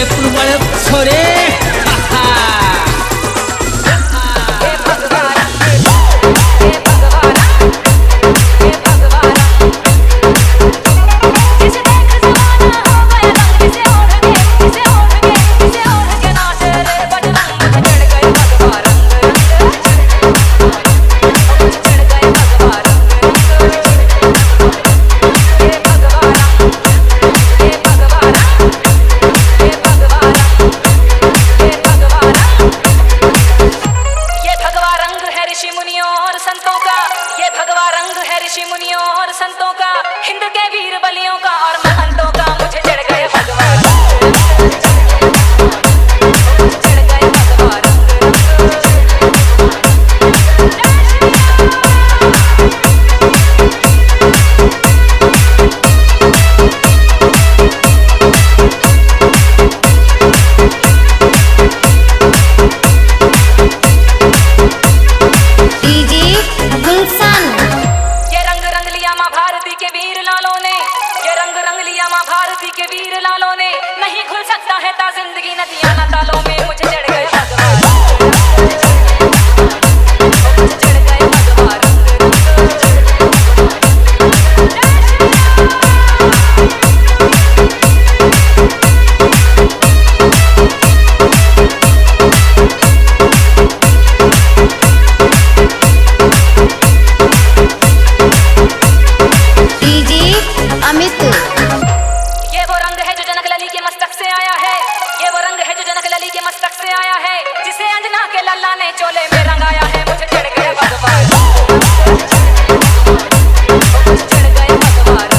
जयपुर वाले छोरे। ऋषि मुनियों और संतों का, हिंद के वीर बलियों का और महंतों का, मुझे चढ़ गए भगवान चढ़ गए भगवान। भारती के वीर लालों ने, नहीं खुल सकता है ता जिंदगी नदियां न तालों में, मुझे चढ़ गए भगवान चढ़ गए भगवान। जिसे अंजना के लल्ला ने चोले में रंगाया है, मुझे चढ़ गए भगवान चढ़ गए भगवान।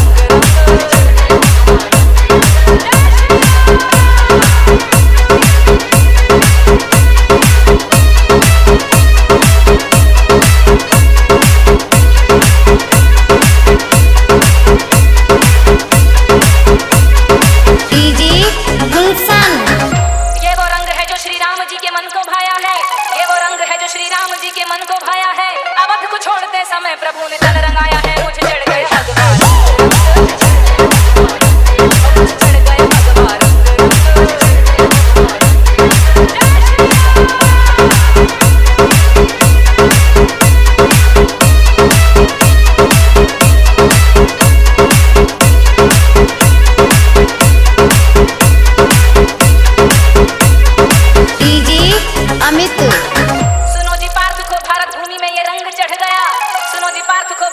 श्री राम जी के मन को भाया है, अवध को छोड़ते समय प्रभु ने तन रंगाया है, मुझे चढ़ गए भगवान चढ़ गए भगवान।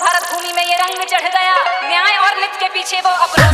भारत भूमि में ये रंग चढ़ गया, न्याय और नित्य के पीछे वो अपना